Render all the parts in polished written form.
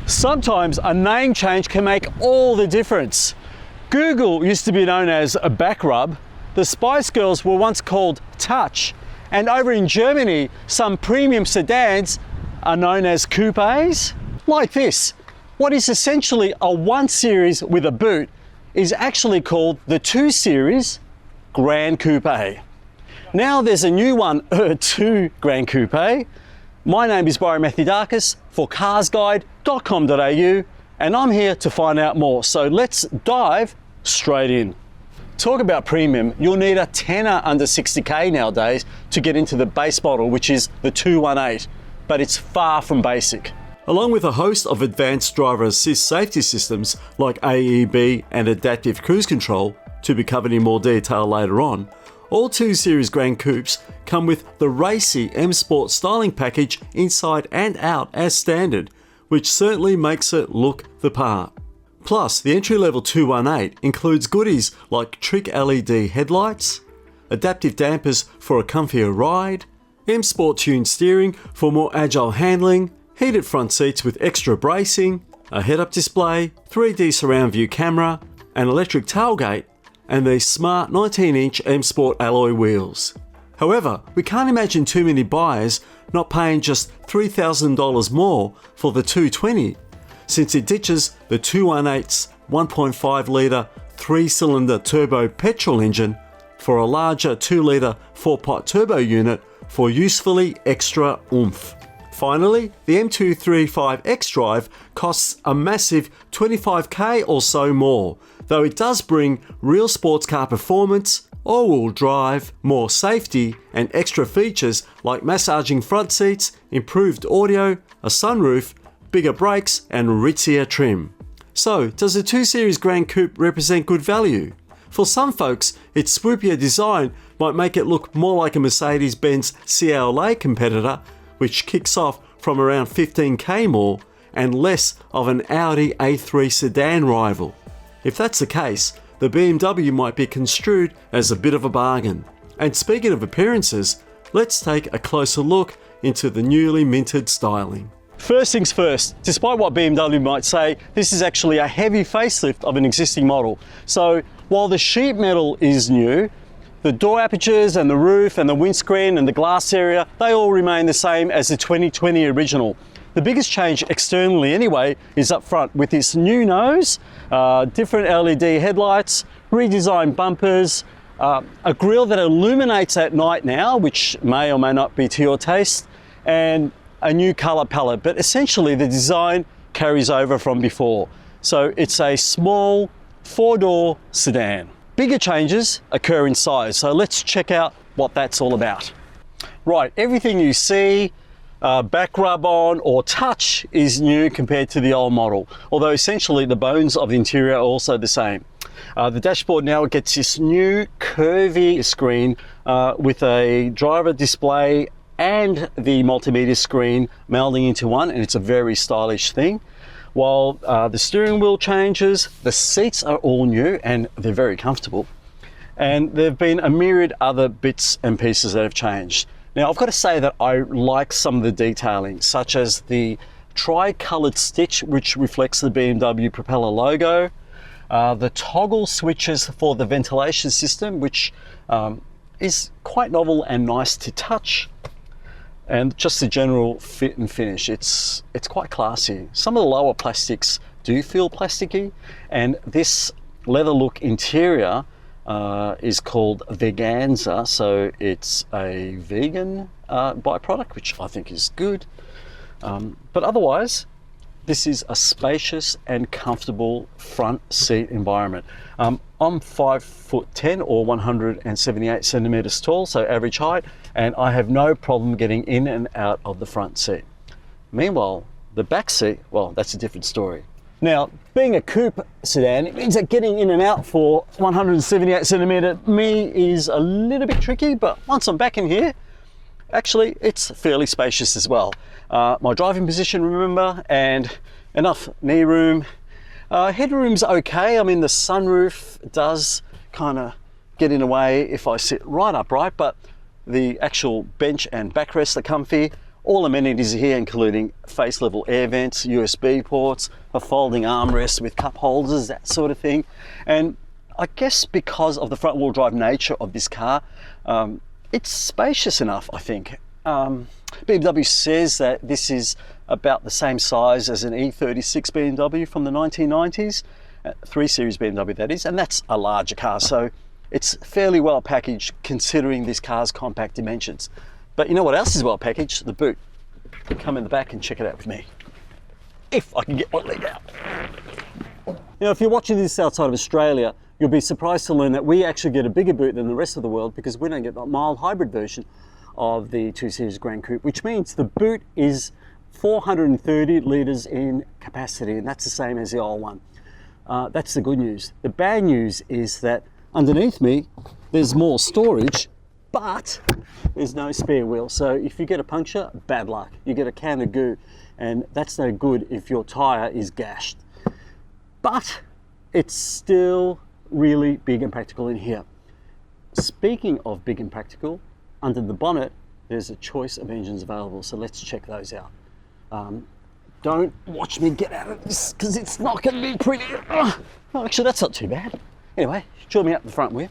Sometimes a name change can make all the difference. Google used to be known as a back rub. The Spice Girls were once called Touch. And over in Germany, some premium sedans are known as coupes. Like this. What is essentially a 1 Series with a boot is actually called the 2 Series Gran Coupe. Now there's a new one, 2 Gran Coupe. My name is Byron Mathioudakis for CarsGuide.com.au, and I'm here to find out more. So let's dive straight in. Talk about premium, you'll need a tenner under 60k nowadays to get into the base model, which is the 218, but it's far from basic. Along with a host of advanced driver assist safety systems like AEB and adaptive cruise control, to be covered in more detail later on, all 2 Series Gran Coupes come with the racy M Sport styling package inside and out as standard, which certainly makes it look the part. Plus, the entry-level 218 includes goodies like trick LED headlights, adaptive dampers for a comfier ride, M Sport tuned steering for more agile handling, heated front seats with extra bracing, a head-up display, 3D surround view camera, an electric tailgate, and these smart 19-inch M Sport alloy wheels. However, we can't imagine too many buyers not paying just $3,000 more for the 220, since it ditches the 218's 1.5 litre 3-cylinder turbo-petrol engine for a larger 2-litre 4-pot turbo unit for usefully extra oomph. Finally, the M235 xDrive costs a massive 25k or so more, though it does bring real sports car performance, all-wheel drive, more safety, and extra features like massaging front seats, improved audio, a sunroof, bigger brakes, and ritzier trim. So, does the 2 Series Gran Coupe represent good value? For some folks, its swoopier design might make it look more like a Mercedes-Benz CLA competitor, which kicks off from around 15k more, and less of an Audi A3 sedan rival. If that's the case, the BMW might be construed as a bit of a bargain. And speaking of appearances, let's take a closer look into the newly minted styling. First things first, despite what BMW might say, this is actually a heavy facelift of an existing model. So while the sheet metal is new, the door apertures and the roof and the windscreen and the glass area, they all remain the same as the 2020 original. The biggest change externally anyway is up front with this new nose, different LED headlights, redesigned bumpers, a grille that illuminates at night now, which may or may not be to your taste, and a new color palette. But essentially the design carries over from before. So it's a small 4-door sedan. Bigger changes occur in size, so let's check out what that's all about. Right, everything you see, back rub on or touch is new compared to the old model, although essentially the bones of the interior are also the same. The dashboard now gets this new curvy screen with a driver display and the multimedia screen melding into one, and it's a very stylish thing. While the steering wheel changes, the seats are all new and they're very comfortable. And there have been a myriad other bits and pieces that have changed. Now, I've got to say that I like some of the detailing, such as the tri-coloured stitch, which reflects the BMW propeller logo, the toggle switches for the ventilation system, which is quite novel and nice to touch, and just the general fit and finish. It's quite classy. Some of the lower plastics do feel plasticky, and this leather look interior is called Veganza, so it's a vegan byproduct, which I think is good. But otherwise, this is a spacious and comfortable front seat environment. I'm 5'10" or 178 centimeters tall, so average height, and I have no problem getting in and out of the front seat. Meanwhile, the back seat, well, that's a different story. Now, being a coupe sedan, it means that getting in and out for 178 centimeter me is a little bit tricky, but once I'm back in here, actually, it's fairly spacious as well. My driving position, remember, and enough knee room. Headroom's okay. I mean, the sunroof does kind of get in the way if I sit right upright, but the actual bench and backrest are comfy. All amenities are here, including face level air vents, USB ports, a folding armrest with cup holders, that sort of thing. And I guess because of the front wheel drive nature of this car, it's spacious enough, I think. BMW says that this is about the same size as an E36 BMW from the 1990s, 3 Series BMW that is, and that's a larger car, so it's fairly well packaged considering this car's compact dimensions. But you know what else is well packaged? The boot. Come in the back and check it out with me, if I can get my leg out. Now, if you're watching this outside of Australia, you'll be surprised to learn that we actually get a bigger boot than the rest of the world because we don't get the mild hybrid version of the 2 Series Gran Coupe, which means the boot is 430 litres in capacity, and that's the same as the old one. That's the good news. The bad news is that underneath me, there's more storage, but there's no spare wheel. So if you get a puncture, bad luck. You get a can of goo, and that's no good if your tyre is gashed. But it's still really big and practical in here. Speaking of big and practical, under the bonnet, there's a choice of engines available. So let's check those out. Don't watch me get out of this because it's not going to be pretty. Oh, actually, that's not too bad. Anyway, join me up the front wheel.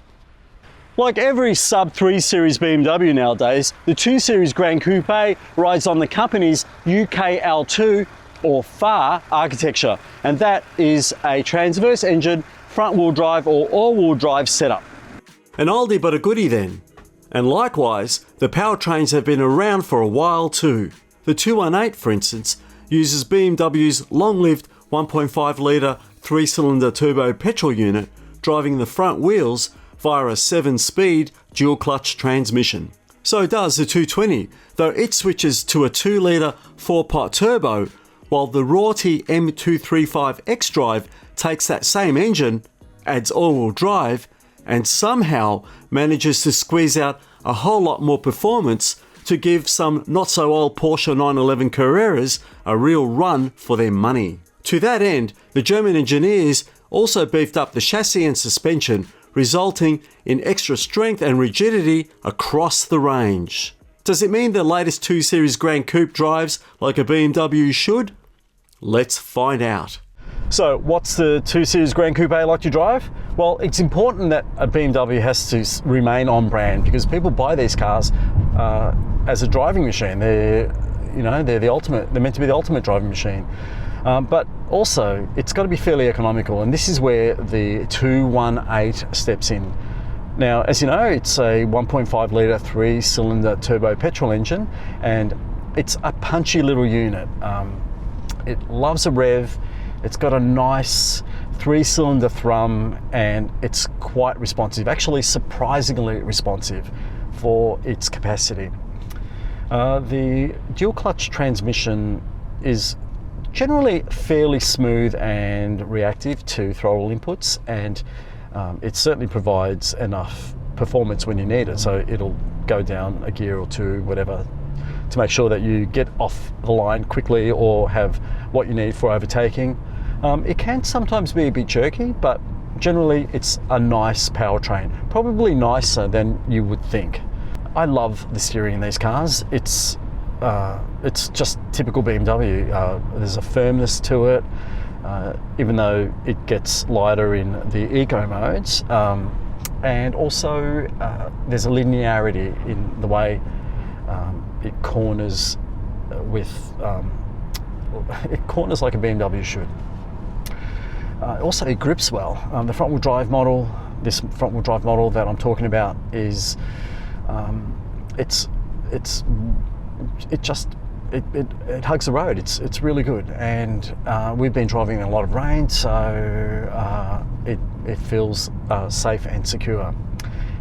Like every sub 3 Series BMW nowadays, the 2 Series Gran Coupe rides on the company's UKL2 or FAR architecture, and that is a transverse engine, front wheel drive or all-wheel drive setup. An oldie but a goodie then. And likewise, the powertrains have been around for a while too. The 218, for instance, uses BMW's long-lived 1.5 litre 3-cylinder turbo-petrol unit, driving the front wheels via a 7-speed dual-clutch transmission. So does the 220, though it switches to a 2-litre 4-pot turbo, while the Rorty M235 xDrive takes that same engine, adds all-wheel drive, and somehow manages to squeeze out a whole lot more performance to give some not-so-old Porsche 911 Carreras a real run for their money. To that end, the German engineers also beefed up the chassis and suspension, resulting in extra strength and rigidity across the range. Does it mean the latest 2 Series Gran Coupe drives like a BMW should? Let's find out. So what's the 2 Series Gran Coupe like to drive? Well, it's important that a BMW has to remain on brand because people buy these cars as a driving machine. They're the ultimate. They're meant to be the ultimate driving machine. But also, it's got to be fairly economical, and this is where the 218 steps in. Now, as you know, it's a 1.5 litre 3-cylinder turbo petrol engine, and it's a punchy little unit. It loves a rev. It's got a nice 3-cylinder thrum, and it's quite responsive, actually surprisingly responsive for its capacity. The dual clutch transmission is generally fairly smooth and reactive to throttle inputs, and it certainly provides enough performance when you need it. So it'll go down a gear or two, whatever, to make sure that you get off the line quickly or have what you need for overtaking. It can sometimes be a bit jerky, but generally it's a nice powertrain, probably nicer than you would think. I love the steering in these cars. It's just typical BMW. There's a firmness to it, even though it gets lighter in the eco modes, and also there's a linearity in the way it corners it corners like a BMW should. Also, it grips well. The front-wheel drive model, this front-wheel drive model that I'm talking about, is it hugs the road. It's really good, and we've been driving in a lot of rain, so it feels safe and secure.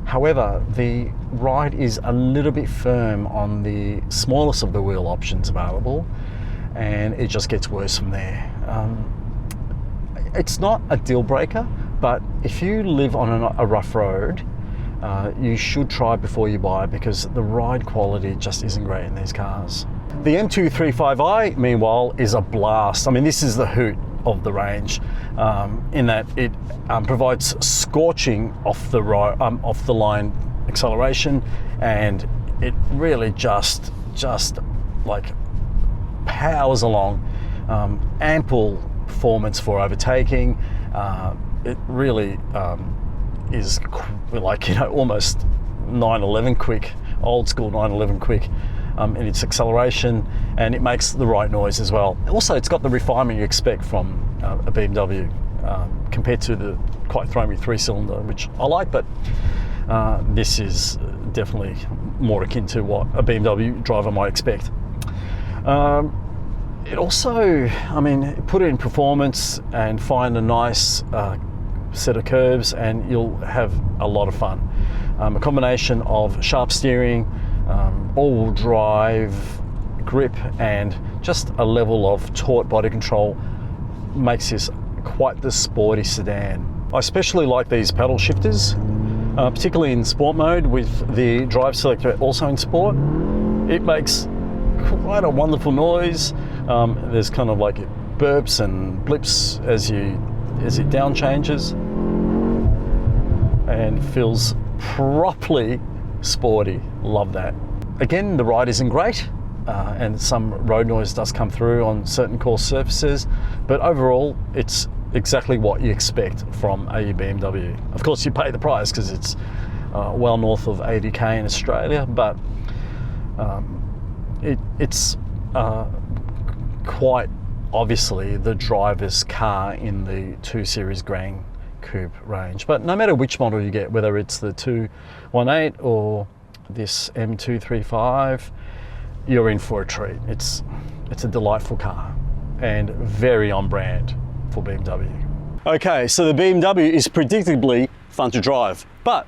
However, the ride is a little bit firm on the smallest of the wheel options available, and it just gets worse from there. It's not a deal breaker, but if you live on a rough road, you should try before you buy, because the ride quality just isn't great in these cars. The M235i, meanwhile, is a blast. I mean, this is the hoot of the range, in that it provides scorching off the line acceleration, and it really just like powers along, ample performance for overtaking. It really is like, you know, almost 911 quick, old school 911 quick in its acceleration, and it makes the right noise as well. Also, it's got the refinement you expect from a BMW compared to the quite thromy 3-cylinder, which I like, but this is definitely more akin to what a BMW driver might expect. It also, I mean, put it in performance and find a nice set of curves and you'll have a lot of fun. A combination of sharp steering, all-wheel drive, grip, and just a level of taut body control makes this quite the sporty sedan. I especially like these pedal shifters, particularly in sport mode with the drive selector also in sport. It makes quite a wonderful noise. There's kind of like burps and blips as it down changes, and feels properly sporty. Love that. Again, the ride isn't great, and some road noise does come through on certain coarse surfaces, but overall it's exactly what you expect from a BMW. Of course, you pay the price because it's well north of 80k in Australia, but it's quite obviously the driver's car in the 2 Series Gran Coupe range. But no matter which model you get, whether it's the 218 or this M235, you're in for a treat. It's a delightful car and very on brand for BMW. Okay, so the BMW is predictably fun to drive, but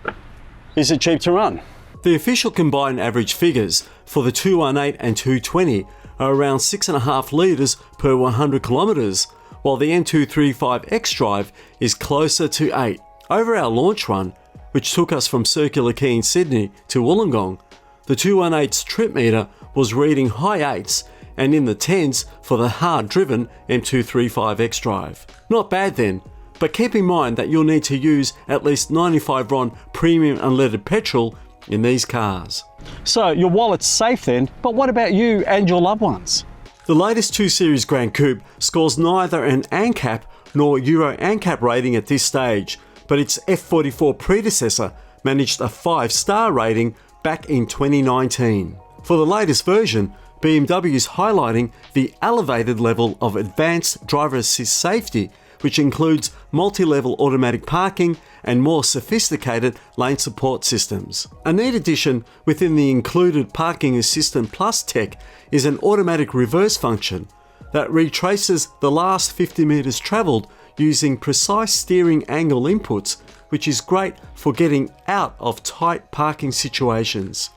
is it cheap to run? The official combined average figures for the 218 and 220 are around 6.5 litres per 100 kilometres, while the M235 xDrive is closer to 8. Over our launch run, which took us from Circular Quay in Sydney to Wollongong, the 218's trip meter was reading high 8s and in the 10s for the hard-driven M235 xDrive. Not bad then, but keep in mind that you'll need to use at least 95 RON premium unleaded petrol in these cars. So your wallet's safe then, but what about you and your loved ones? The latest 2 Series Gran Coupe scores neither an ANCAP nor Euro NCAP rating at this stage, but its F44 predecessor managed a 5-star rating back in 2019. For the latest version, BMW is highlighting the elevated level of advanced driver assist safety, which includes multi-level automatic parking and more sophisticated lane support systems. A neat addition within the included Parking Assistant Plus tech is an automatic reverse function that retraces the last 50 metres travelled using precise steering angle inputs, which is great for getting out of tight parking situations.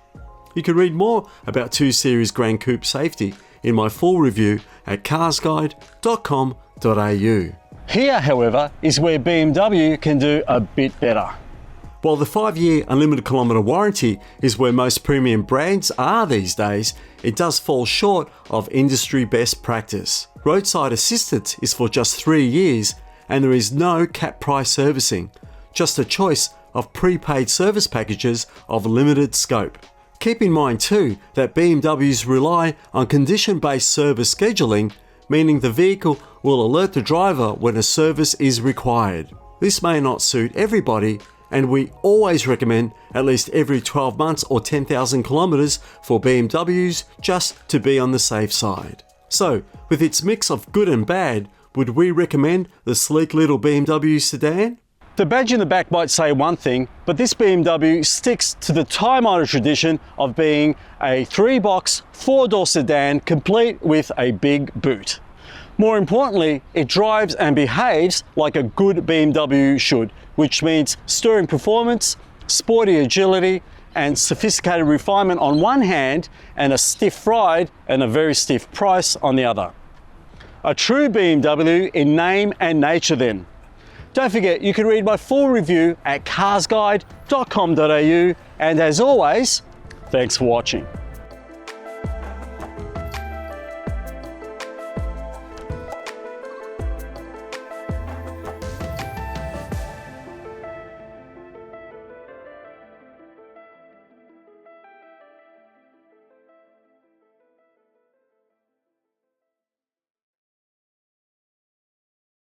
You can read more about 2 Series Gran Coupe safety in my full review at carsguide.com.au. Here, however, is where BMW can do a bit better. While the 5-year unlimited kilometre warranty is where most premium brands are these days, it does fall short of industry best practice. Roadside assistance is for just 3 years, and there is no cap price servicing, just a choice of prepaid service packages of limited scope. Keep in mind too that BMWs rely on condition-based service scheduling, meaning the vehicle will alert the driver when a service is required. This may not suit everybody, and we always recommend at least every 12 months or 10,000 kilometers for BMWs, just to be on the safe side. So, with its mix of good and bad, would we recommend the sleek little BMW sedan? The badge in the back might say one thing, but this BMW sticks to the time-honored tradition of being a 3-box, 4-door sedan complete with a big boot. More importantly, it drives and behaves like a good BMW should, which means stirring performance, sporty agility, and sophisticated refinement on one hand, and a stiff ride and a very stiff price on the other. A true BMW in name and nature then. Don't forget, you can read my full review at carsguide.com.au, and as always, thanks for watching.